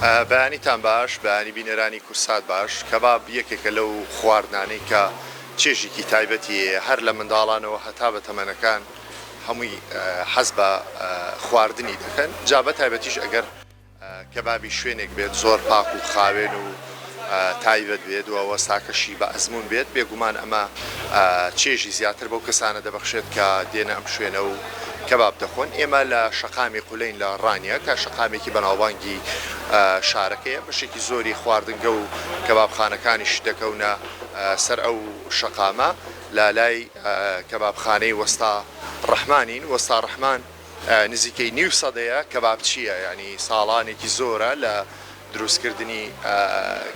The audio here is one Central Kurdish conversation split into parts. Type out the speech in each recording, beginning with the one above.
بەیانیتان باش بەیانی بینەرانی کورسات باش کەباب یەکێکە لەو خواردنانەی کە چێژێکی تایبەتی هەر لە منداڵانەوە هەتا بە تەمەنەکان هەمووی حەز بە خواردنی دەکەن جا بە تایبەتیش ئەگەر کەبابی شوێنێک بێت زۆر پاک و خاوێن و تایبەت بێت و وەستاکەشی بە ئەزمون بێت بێگومان ئەمە چێژی زیاتر بەو کەسانە دەبەخشێت کە دێنە ئەم شوێنە و کەباب دەخۆن. ئێمە لە شەقامی قولەین لە ڕانیە کە شەقامێکی بەناوبانگی شارەکەیە بەشێکی زۆری خواردنگە و کەبابخانەکانیش دەکەونە سەر ئەو شەقامە لە لای کەبابخانەی وەستا ڕەحمانین. وەستا ڕەحمان نزیکەی نیو سەدەیە کەباب چییە ینی ساڵانێکی زۆرە لە دروستکردنی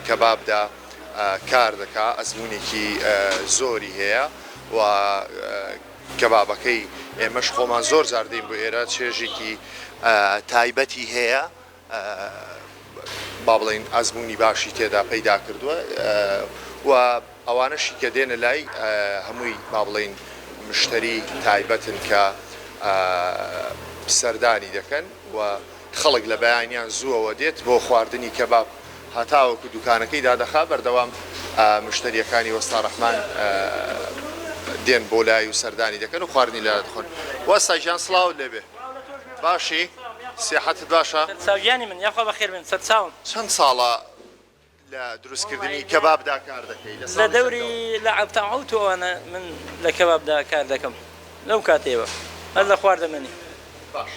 کەبابدا کار دەکا ئەزمونێکی زۆری هەیە و کەبابەکەی ئێمەش خۆمان زۆر زاردەین بۆ ئێرە چێژێکی تایبەتی هەیە با بڵێن ئەزمونی باشی تێدا پەیدا کردووە و ئەوانەشی کە دێنە لای هەمووی با بڵێن مشتری تایبەتن کە سەردانی دەکەن و خەڵک لە بەیانیان زووەوە دێت بۆ خواردنی کەباب هەتاوەکو دوکانەکەی دادەخا بەردەوام مشتریەکانی وەستا ڕەحمان دێن بۆ لای و سەردانی دەکەن و خواردنی لە دەخۆن. وەستا گیان سڵاو لێبێ باشی سیاحەتت باشە؟ ساویانی من یاخوا بەخێر بن سەد چاوم. چەند ساڵە لە دروستکردنی کەبابدا کار دەکەی؟ لە دەوری لە عەبتەعوتەوەوانە من لە کەبابدا کار دەکەم لەو کاتێوە هەر لە خواردەمەنی. باش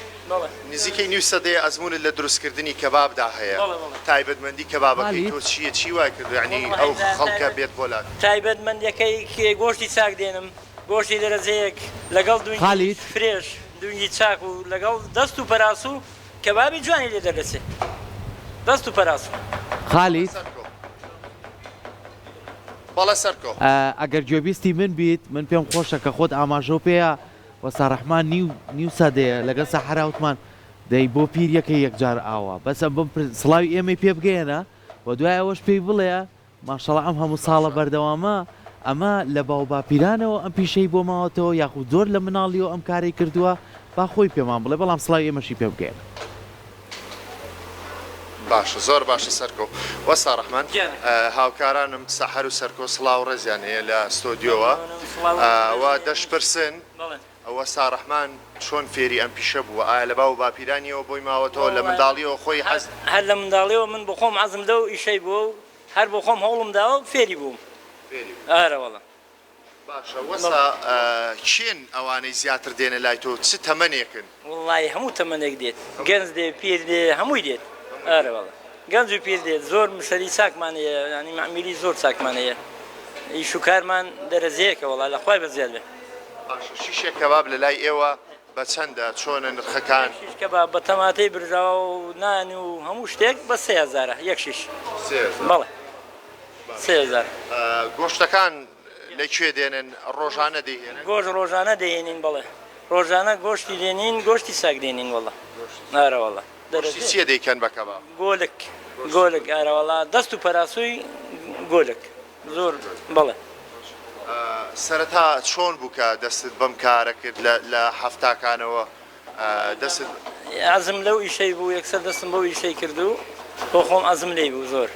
نزیکەی نیو سەدەیە ئەزمونت لە دروستکردنی کەبابدا هەیە تایبەتمەندی کەبابەکەی تۆ چییە چی وای کردو ینی ئەو خەڵکە بێت بۆ لات تایبەتمەندیەکەی گۆشتی چاک دێنم گۆشتی دەرەجەیەک لەگەڵ دوی فرێش دوی چاک و لەگەڵ دەست و پەراس و کەبابی جوانی لێ دەرەچێت دەست و پەراس خالیت بەڵە سەرکۆ ئەگەر گوێبیستی من بیت من پێم خۆشە کە خۆت ئاماژە پێەیە وەستا ڕەحمان نیو سەدەیە لەگەڵ سەحراوتمان دەی بۆ پیرەکە یەکجار ئاوە بەسە بم سڵاوی ئێمەی پێ بگەێنە و دوای ئەوەش پێی بڵێ ماشەڵە ئەم هەموو ساڵە بەردەوامە ئەمە لە باو باپیرانەوە ئەم پیشەی بۆ ماوەتەوە یاخود زۆر لە مناڵیەوە ئەم کاری کردووە با خۆی پێمان بڵێ بەڵام سڵاوی ئێمەشی پێ بگەێنە. باشە زۆر باشە سەرکۆ. وەستا ڕەحمان هاوکارانم سەحەر و سەرکۆ سڵاو ڕێزیان هەیە لە ستۆدیۆوە و دەشپرسن وەستا ڕەحمان چۆن فێری ئەم پیشە بووە ئایا لە باو باپیرانیەوە بۆی ماوەتەوە لە منداڵیەوە خۆی حەز هەر لە منداڵیەوە من بۆ خۆم عەزم لەو ئیشەی بووە و هەر بۆ خۆم هەوڵم داوە فێری بووم. ئارە وەڵا باشە. وەستا چێن ئەوانەی زیاتر دێنە لای تۆ چ تەمەنێکن؟ وڵی هەموو تەمەنێک دێت گەنج دێ پیر دێ هەمووی دێت. ئارە وەڵا گەنج و پیر دێت زۆر مشتری چاکمانەیە ینی معمیلی زۆر چاکمانەیە ئیش و کارمان دەرەجەیەکە وەڵا لە خوای بەزیاد بێ. شیشێک کەباب لە لای ئێوە بە چەندە چۆنە نرخەکان؟ شیش کەباب بە تەماتەی برژاوە و نان و هەموو شتێک بە 3000 یەک شیش. بەڵێ 3000. گۆشتەکان لەکوێ دێنن ڕۆژانە دێنن؟ گۆشت ڕۆژانە دێنین بەڵێ ڕۆژانە گۆشتی دێنین گۆشتی ساک دێنین وەڵا. ئارە وەڵا چیە دەیکەن بە کەباب؟ گۆلک ئارە وەڵا دەست و پەراسووی گۆلک زۆر بەڵێ. سەرەتا چۆن بوو کە دەستت بەم کارە کرد لە هەفتاکانەوە دەست عەزم لەو ئیشەی بوو یەکسەر دەستم بەو ئیشەی کردو بۆ خۆم عەزم لێی بوو زۆر.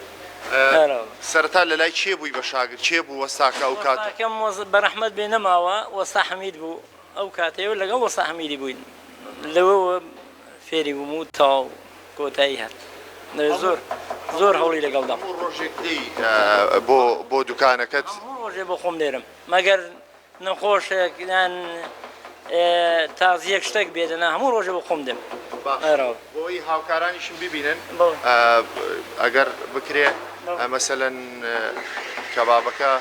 سەرەتا لە لای کێ بووی بە شاگرد کێ بوو وەستاکە ئەو کاتە؟ کەم بە ڕەحمەت بێ نەماوە وەستا حەمید بوو ئەو کاتەوە لەگەڵ وەستا حەمیدی بووین لەوەوە فێری بووم و تاو کۆتایی هەر زۆر هەوڵی لەگەڵدام. ڕۆژێک بۆ دوکانەکەت؟ ڕۆژێ بۆ خۆم لێرم مەگەر نەخۆشێک یان تازیەک شتێک بێدەنا هەموو ڕۆژێ بۆ خۆم دێم. بۆی هاوکارانیشم ببینن ئەگەر بکرێ مەسەلەن کەبابەکە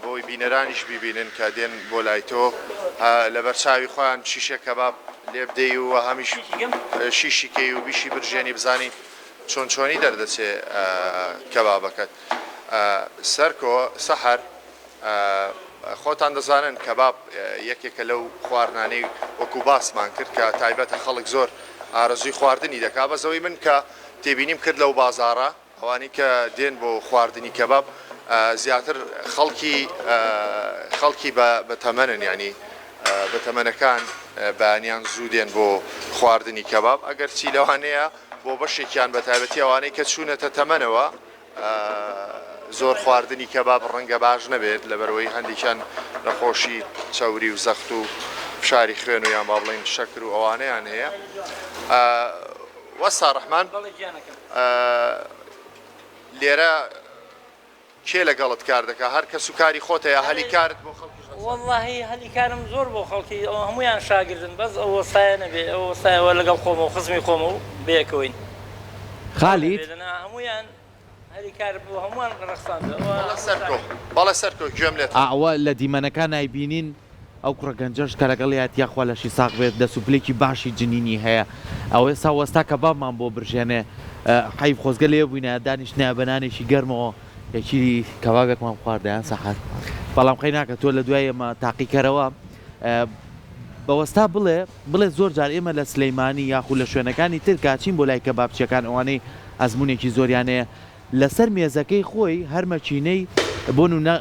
بۆی بینەرانیش ببینن کە دێن بۆ لای تۆ لە بەرچاوی خۆیان شیشە کەباب لێ بدەی و هەمیش شیشیکەی و بیشی برژێنی بزانی چۆن چۆنی دەردەچێ کەبابەکەت. سەرکۆ سەحەر خۆتان دەزانن کەباب یەکێکە لەو خواردنانەی وەکو باسمان کرد کە تایبەتە خەڵک زۆر ئارەزوی خواردنی دەکا بەزەوەی من کە تێبینیم کرد لەو بازاڕە ئەوانی کە دێن بۆ خواردنی کەباب زیاتر خەڵکی بە تەمەنن ینی بە تەمەنەکان بەیانیان زوو دێن بۆ خواردنی کەباب ئەگەر چی لەوانەیە بۆ بەشێکیان بە تایبەتی ئەوانەی کە چوونەتە تەمەنەوە زۆر خواردنی کەباب ڕەنگە باش نەبێت لەبەرەوەی هەندێکیان نەخۆشی چاوری و زەخت و فشاری خوێن و یان با بڵێن شەکر و ئەوانەیان هەیە وەستا ڕەحمان لێرە کێ لەگەڵت کار دەکات هەر کەس و کاری خۆتەیە هەلی کارت بۆ خەڵکی واللهی هەلی کارم زۆر بۆ خەڵکی هەمویان شاگردن بەس ئەو وەسایە نەبێ ئەو وەسایەوە لەگەڵ خۆمە و خزمی خۆمە و بەیەکەوەین خالید هەمویان هەلی کار بۆ هەمووان ڕەخسان بەڵە سەرکۆ گوێم لێت ئەوە لە دیمەنەکان نایبینین ئەو کوڕەگەنجەش کە لەگەڵ یاتیاخوا لەشی ساق بێت دەسوپلێکی باشی جنینی هەیە ئەوە ئێستا وەستا کە بابمان بۆ برژێنێ حیف خۆزگە لێ بووینە دانیشتنە بەنانێکی گەرمەوە یەکی کەبابێکمان خواردەیان سەحەت بەڵام خەی ناکە تۆ لە دوای ئێمە تاقیکەرەوە بەوەستا بڵێ زۆر جار ئێمە لە سلەیمانی یاخو لە شوێنەکانی تر کاچین بۆ لای کەبابچیەکان ئەوانەی ئەزمونێکی زۆریانەیە لەسەر مێزەکەی خۆی هەرمەچینەی بۆ نمونە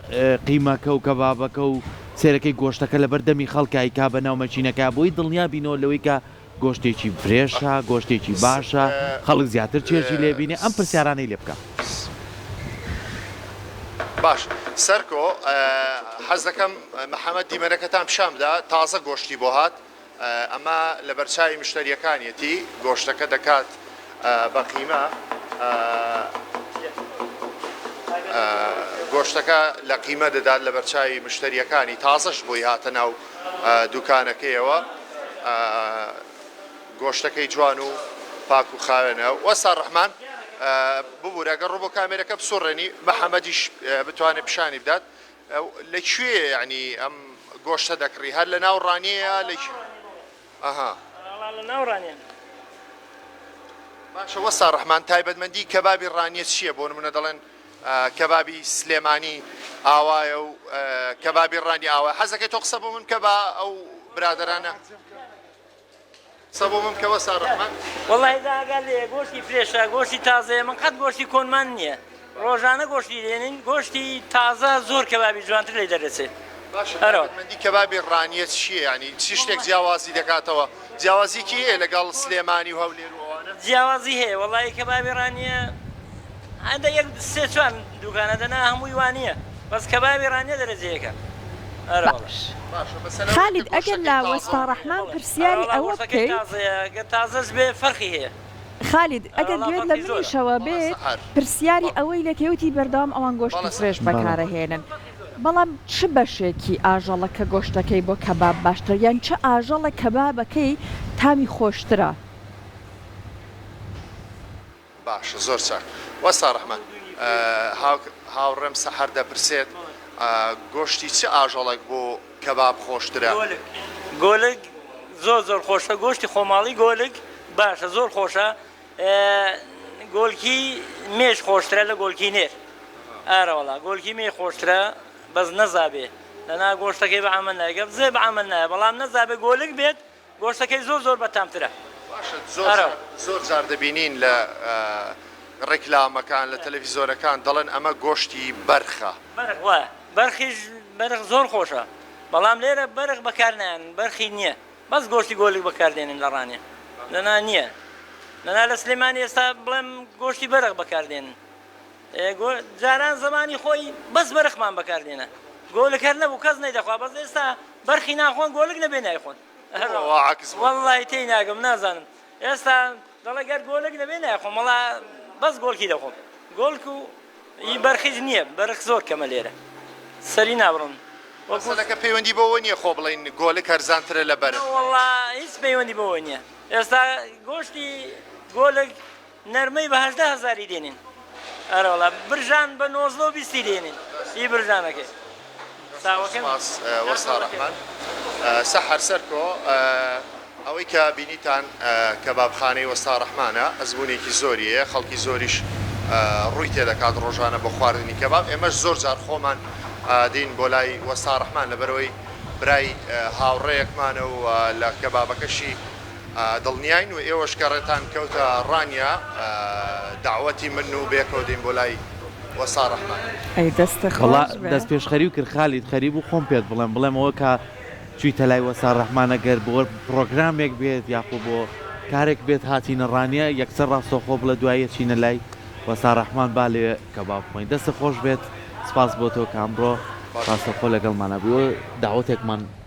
قیمەکە و کەبابەکە و سێرەکەی گۆشتەکە لە بەردەمی خەڵکایی کا بە ناو مەچینەکە بۆی دڵنیا بینەوە لەوەی کە گۆشتێکی فرێشە گۆشتێکی باشە خەڵک زیاتر چێژی لێبینێ ئەم پرسیارانەی لێ بکە باش سەرکۆ حەز دەکەم محەممەد دیمەنەکەتان پیشامدا تازە گۆشتی بۆ هات ئەمە لە بەرچاوی مشتریەکانیەتی گۆشتەکە دەکات بە قیمە گۆشتەکە لە قیمە دەدات لە بەرچاوی مشتریەکانی تازەش بۆی هاتە ناو دوکانەکەیەوە گۆشتەکەی جوان و پاک و خاوێنە وەستا ڕەحمان ببوور ئەگەر ڕۆ بۆ کامێرەکە بسوڕێنی محەممەدیش بتوانێت پیشانی بدات لەکوێ ینی ئەم گۆشتە دەکڕی هەر لە ناو ڕانیەیە لە ناوڕانیان باشە وەستا ڕەحمان تایبەتمەندی کەبابی ڕانیە چییە بۆ نمونە دەڵێن کەبابی سلێمانی ئاوایە و کەبابی ڕانی ئاوە حەزەکەی تۆ قسە بۆ من کە بە ئەو برادرانە قسە بۆ من کەوە ساڕەحمان وەڵی داگەل لێ گۆشتی فرێشە گۆشتی تازەیە من قەت گۆشتی کۆنمان نییە ڕۆژانە گۆشتی دێنین گۆشتی تازە زۆر کەبابی جوانتر لێ دەرەچێت باشمەندی کەبابی ڕانیە چییە ینی چی شتێک جیاوازی دەکاتەوە جیاوازیکی هەیە لەگەڵ سلێمانی و هەولێر وانە جیاوازی هەیە وەڵی کەبابی ڕانیە هەندە یەک سێ چوار دوکانە دەنا هەمووی وانە بەس کەبابی ڕانیە دەرەجەیەەکە خالد ئەگەر لە وەستا ڕەحمان پرسیاری ئەوە بکەیت تازەش بێ فەرقی هەیە خالد ئەگەر دوێت لە منیشەوە بێت پرسیاری ئەوەی لە کەوتی بەردەوام ئەوان گۆشتی فرێش بەکارەهێنن بەڵام چ بەشێکی ئاژەڵە کە گۆشتەکەی بۆ کەباب باشتر یان چه ئاژەڵە کەبابەکەی تامی خۆشترە باشە زۆر چاک وەستا ڕەحمان هاوڕێم سەحەر دەپرسێت گۆشتی چه ئاژەڵێک بۆ کەباب خۆشترە گۆلک زۆر خۆشە گۆشتی خۆماڵی گۆلک باشە زۆر خۆشە گۆلکی مێش خۆشترە لە گۆلکی نێر ئارەوەڵا گۆلکی مێ خۆشترە بەس نەزابێ لەنا گۆشتەکەی بە ئەمە نایگە زێ بە ئەمە نایە بەڵام نەزابێ گۆلک بێت گۆشتەکەی زۆر بەتامترە زۆر جار دەبینین لە ڕێکلامەکان لە تەلەڤیزۆرەکان دەڵێن ئەمە گۆشتی بەرخە بەرخیش بەرخ زۆر خۆشە بەڵام لێرە بەرخ بەکارنیان بەرخی نییە بەس گۆشتی گۆلک بەکاردێنین لە ڕانێ لەنا نییە لەنا لە سلێمانی ئێستا بڵێم گۆشتی بەرخ بەکاردێنن جاران زمانی خۆی بەس بەرخمان بەکاردێنە گۆلک هەر نەبوو کەس نەیدەخوا بەس ئێستا بەرخی ناخۆن گۆلک نەبێ نایخۆن وەڵڵی تێی ناگەم نازانم ئێستا دەڵێ گەر گۆلک نەبێ نایخۆم وەڵا بەس گۆلکی دەخۆم گۆلک و بەرخیش نییە بەرخ زۆر کەمە لێرە سەری نابڕم وەسەلەکە پەیوەندی بەوە نییە خۆ بڵین گۆلک هەرزانترە لە بەرە وەڵا هیچ پەیوەندی بەوە نییە ئێستا گۆشتی گۆلک نەرمەی بە 18,000 دێنین ئەرەوەڵا برژان بە 1920 دێنین ئی برژانەکەی وەستا ڕەحمان سەحەر سەرکۆ ئەوەی کە بینیتان کەبابخانەی وەستا ڕەحمانە ئەزمونێکی زۆریە خەڵکی زۆریش ڕووی تێدەکات ڕۆژانە بە خواردنی کەباب ئێمەش زۆر جار خۆمان دین بۆ لای وەستا ڕەحمان لەبەرەوەی برای هاوڕێیەکمانە و لە کەبابەکەشی دڵنیاین و ئێوەش کە ڕێتان کەوتە ڕانیا داوەتی من و بێکەوە دین بۆ لای وەستا ڕەحمان دەست پێشخەری و کرد خالید خەریب و خۆم پێت بڵێم ئەوە کە چوویتە لای وەستا ڕەحمانە گەر بۆ پرۆگرامێک بێت یاخۆ بۆ کارێک بێت هاتیینە ڕانیە یەکسەر ڕاستەخۆ بڵە دوایە چینە لای وەستا ڕەحمان با لێ کەباب بخۆین دەستە خۆش بێت سپاس بۆ تۆ کامڕۆ ڕاستەخۆ لەگەڵمانە بووە داوەتێکمان